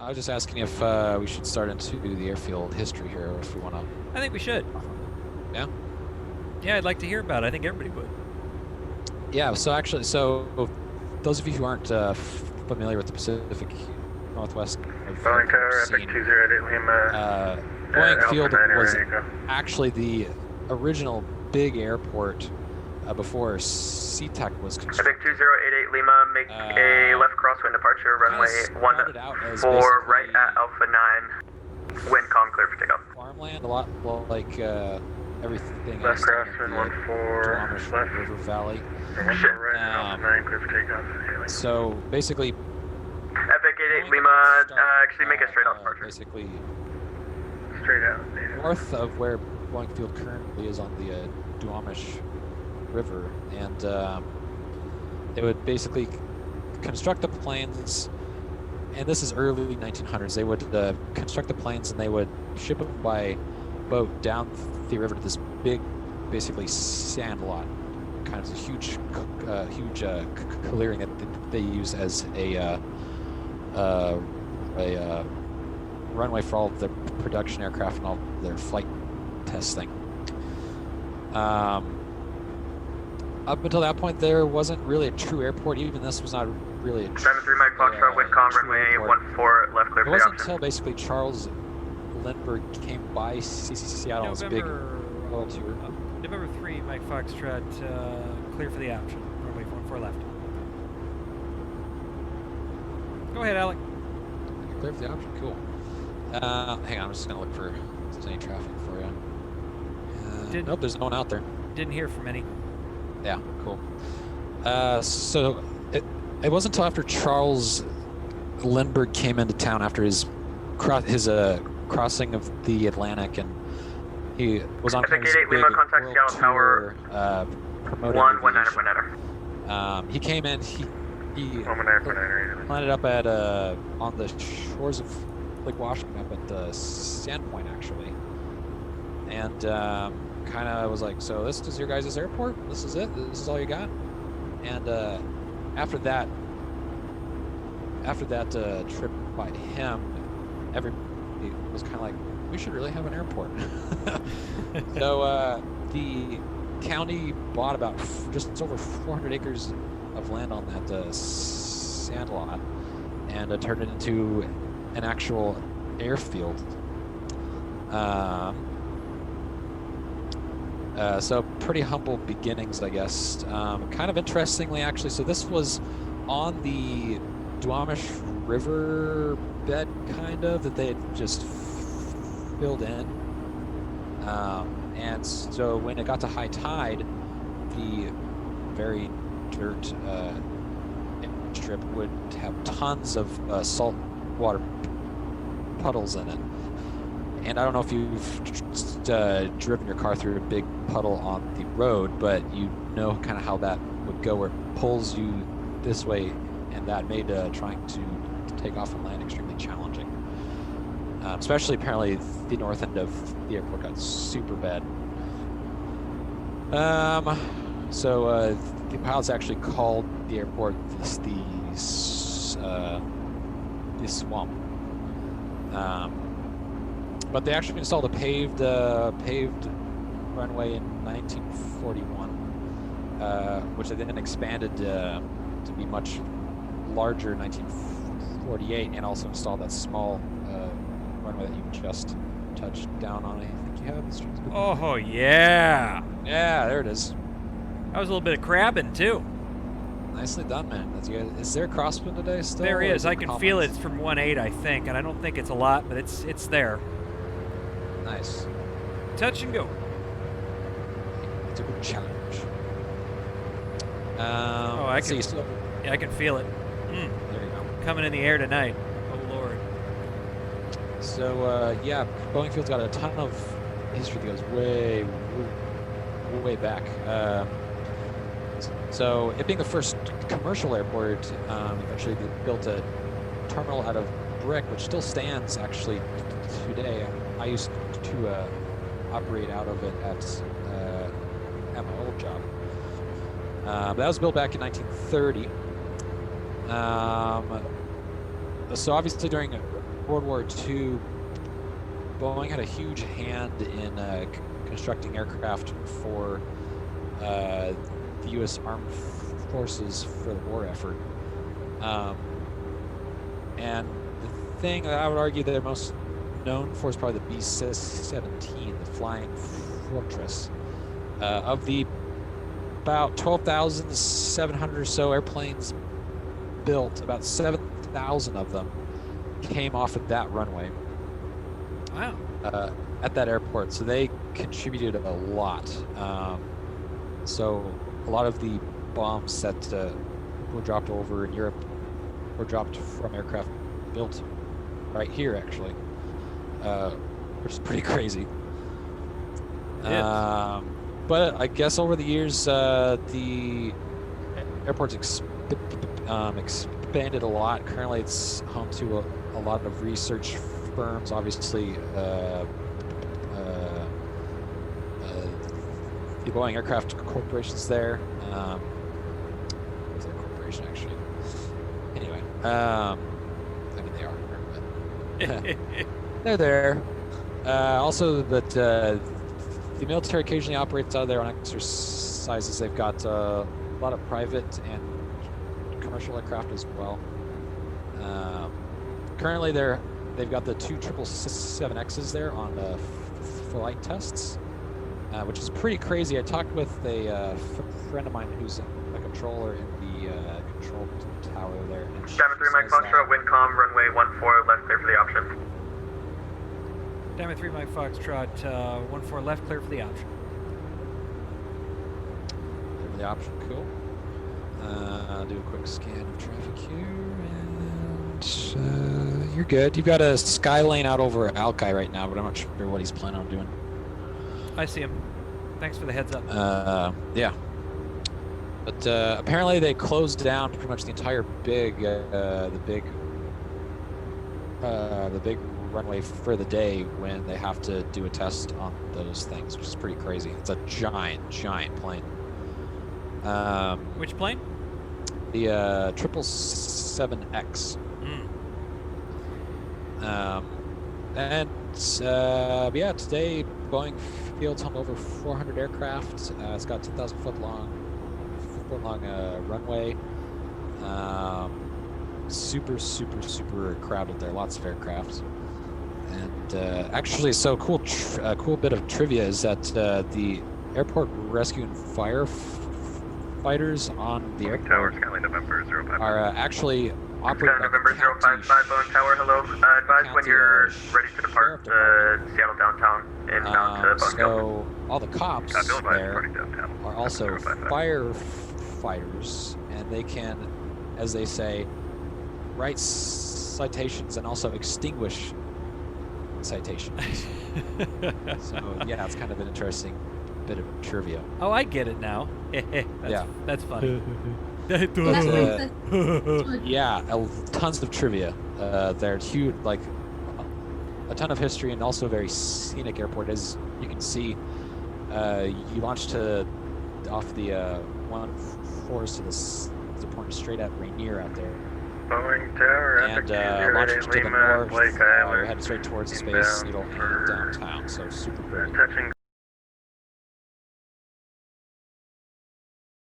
I was just asking if we should start into the airfield history here, or if we want to. I think we should. Yeah? Yeah, I'd like to hear about it. I think everybody would. Yeah, so actually, those of you who aren't familiar with the Pacific Northwest Boeing Tower, Epic 208 Lima. Boeing Field was actually the original big airport before SeaTac was constructed. Epic 2088 Lima, make a left crosswind departure, runway 14 right at Alpha 9. Wind calm, clear for takeoff. Farmland, a lot like everything left else down crosswind in the 14 Duwamish left. River Valley. Right at Alpha 9, clear for takeoff. So basically, Epic 88 Lima, actually make a straight out departure. Basically, Straight out. north of where Boeing Field currently is on the Duwamish River, and they would basically construct the planes, and this is early 1900s. They would construct the planes and they would ship them by boat down the river to this big, basically sand lot, kind of a huge clearing that they use as a runway for all of their production aircraft and all their flight testing. Up until that point, there wasn't really a true airport. Even this was not really a true 3 Mike Foxtrot, wind calm, runway 14 left, clear It for wasn't takeoff. until basically Charles Lindbergh came by Seattle on this big world tour. November 3, Mike Foxtrot, clear for the option. Runway 14 left. Go ahead, Alec. Clear for the option, cool. Hang on, I'm just gonna look for if there's any traffic for you. Nope, there's no one out there. Didn't hear from any. Yeah, cool. So it wasn't until after Charles Lindbergh came into town after his crossing of the Atlantic, and he was on Epic his 88 big Lima, contact world Seattle tour, Tower, promoting 119. he came in. He 119. landed up at on the shores of Lake Washington, up at the Sandpoint actually, and kind of was like, so this is your guys' airport? This is it? This is all you got? And after that trip by him, everybody was kind of like, we should really have an airport. So the county bought about just over 400 acres of land on that sand lot and turned it into an actual airfield. So pretty humble beginnings, I guess. Kind of interestingly, actually, so this was on the Duwamish River bed, kind of, that they had just filled in. And so when it got to high tide, the very dirt strip would have tons of salt water puddles in it. And I don't know if you've driven your car through a big puddle on the road, but you know kind of how that would go, where it pulls you this way, and that made trying to take off and land extremely challenging. Especially apparently the north end of the airport got super bad. So the pilots actually called the airport the swamp. But they actually installed a paved runway in 1941, which they then expanded to be much larger in 1948, and also installed that small runway that you just touched down on. I think you have the streams. Oh yeah. Yeah, there it is. That was a little bit of crabbing too. Nicely done, man. Is there a crosswind today still? There is. I can feel it. It's from 1.8, I think, and I don't think it's a lot, but it's there. Nice. Touch and go. It's a good challenge. I can. See, Yeah, I can feel it. There you go. Coming in the air tonight. Oh Lord. So yeah, Boeing Field's got a ton of history that goes way back. So it being the first commercial airport, eventually they built a terminal out of brick, which still stands actually today. I used to operate out of it at my old job. But that was built back in 1930. So obviously during World War II, Boeing had a huge hand in constructing aircraft for the U.S. Armed Forces for the war effort. And the thing that I would argue they're most known for is probably the B-17, the Flying Fortress. Of the about 12,700 or so airplanes built, about 7,000 of them came off of that runway. Wow. At that airport, so they contributed a lot. So a lot of the bombs that were dropped over in Europe were dropped from aircraft built right here, actually, which is pretty crazy. But I guess over the years, the airport's expanded a lot. Currently, it's home to a lot of research firms, obviously. The Boeing Aircraft Corporation's there. What's that corporation actually? Anyway, I mean they are, but they're there. Also, that the military occasionally operates out of there on exercises. They've got a lot of private and commercial aircraft as well. Currently, they've got the two 777Xs there on the flight tests, which is pretty crazy. I talked with a friend of mine who's a controller in the control tower there. And Diamond 3 Mike Foxtrot, Windcom, runway 14 left, clear for the option. Diamond 3 Mike Foxtrot, 14 left, clear for the option. Clear for the option, cool. I'll do a quick scan of traffic here, and you're good. You've got a sky lane out over Alki right now, but I'm not sure what he's planning on doing. I see him. Thanks for the heads up. Yeah. But apparently they closed down pretty much the entire the big runway for the day when they have to do a test on those things, which is pretty crazy. It's a giant plane. Which plane? The 777X. Yeah, today Boeing Field's hung over 400 aircraft. It's got 10,000 foot long runway. Super crowded there. Lots of aircraft. And actually, so cool bit of trivia is that the airport rescue and fire fighters on the airport Tower, Skyline November 05. are actually operated by November the county 055 Boeing Tower, hello. Advise when you're ready to depart Seattle downtown and bound to Boeing Field. So all the cops there are also firefighters, and they can, as they say, write citations and also extinguish citations. So yeah, it's kind of an interesting bit of trivia. Oh, I get it now. That's funny. Yeah, tons of trivia. They're huge, like a ton of history, and also a very scenic airport. As you can see, you launch off the 1-4 to point straight at Rainier out there. Boeing Tower, and launching to the north, you're headed straight towards the Space Needle and downtown. So super pretty.